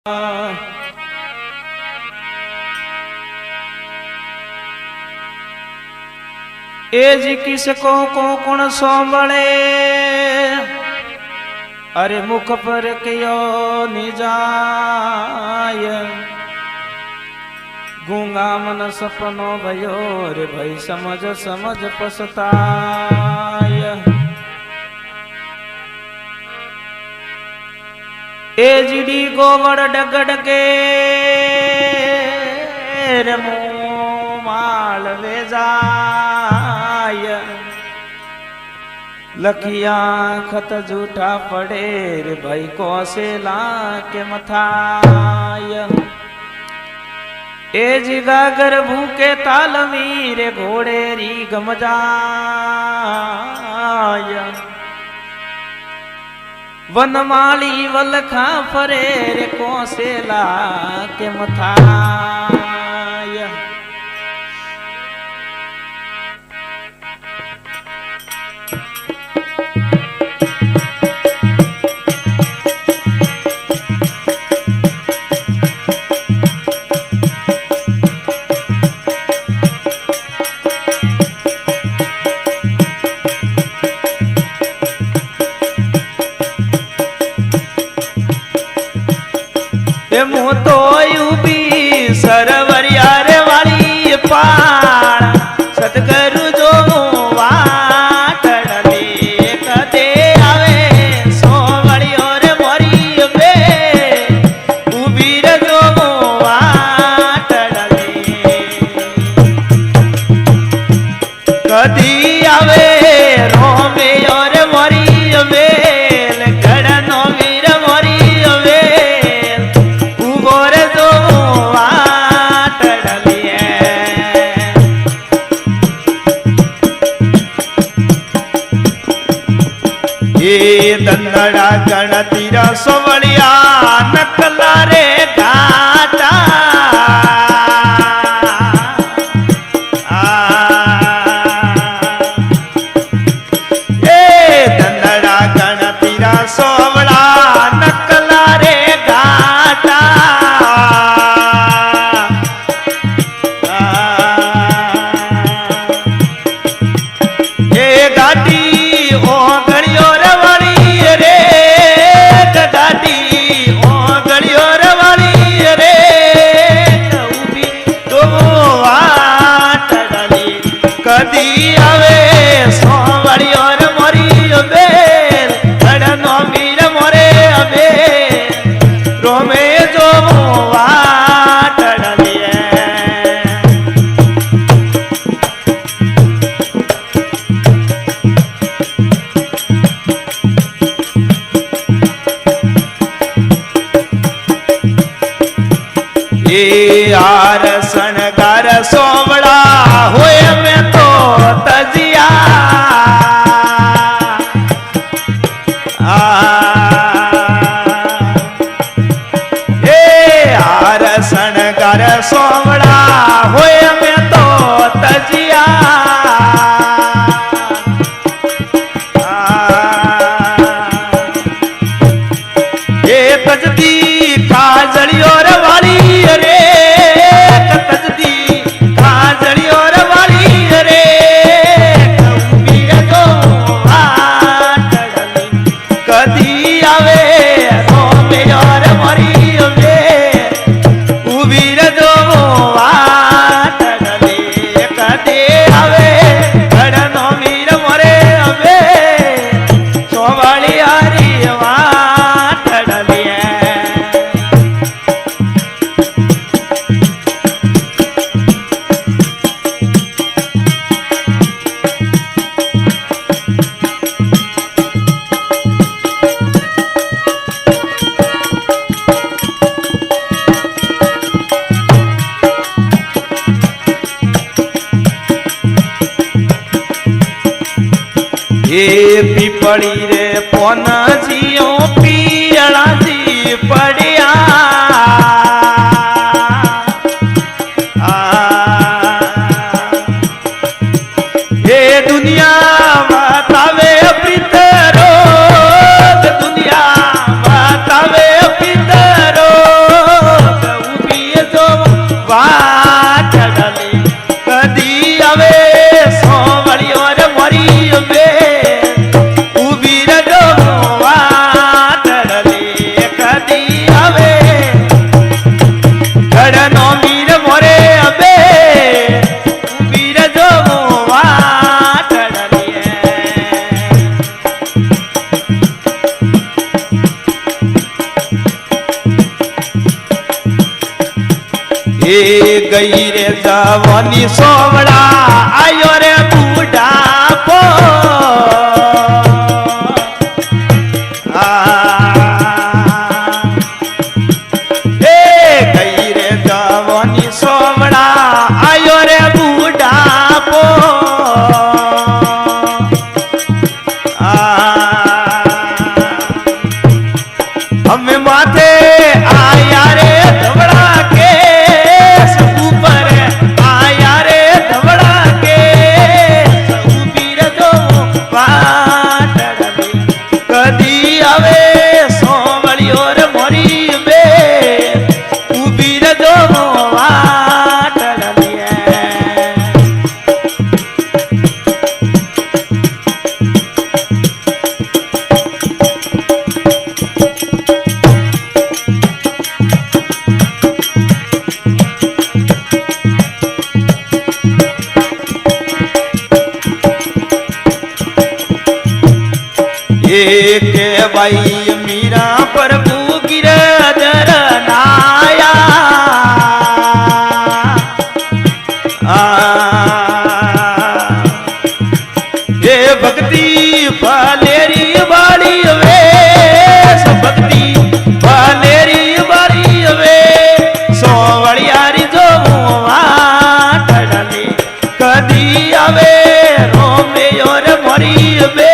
ए जी किसको को कुण सोंबळे अरे मुख पर कयो निजाय गूंगा मन सपनो भयो रे भाई समझ समझ पछताय। ए जीडी गोवड़ डगड़ के रे मुँह माल वे जाय लखिया खत झूठा पड़े रे भाई को से ला के मथाय। ए जी गागर भूखे तालमी रे घोड़े री गम जाय वनमाली वलखा फरे रे कोसेला के मथाय। मुँह तो यूबी सरवरिया रे वाली पाण सतगुरु जो वाटड़ले कदे आवे सोवड़ी और मोरी बे उबी रे जो वाटड़ले कदी आवे रोमे और मोरी बेल गड़नो वीर मोरी दंदड़ा गणतीरा सोवड़िया नकला रे घाटा ए दंदड़ा गणतीरा सोवड़ा नकला रे घाटा ए गाड़ी ओ गड़ियो यार सनगार सोवड़ा होए में तो तजिया यार सनगार सोवड़ा होए में तो तजिया ये तजदी काजलियों वाली रे पड़ी रे पोना जियो पियला जी पड़िया हे दुनिया बतावे पितरो दुनिया बतावे पितरो એ ગઈ રે જવાની સોવડા આયો રે બુઢાપો એ ગઈ રે જવાની સોવડા આયો રે બુઢાપો અમે માથે આયા રે ધવડા કે ઉપર આયા રે ધવડા કે ઉભી રજો વાટડે કદી આવે સોવળિયો રે મોરી બે ઉભી રજો વાટડે एक भाई मीरा प्रभु गिरधर नाया ये भक्ति फलेरी वाली वे भक्ति फलेरी वाली वे सोवड़ियारी जो वाटड़ली कदी आवे रोमे और मरी वे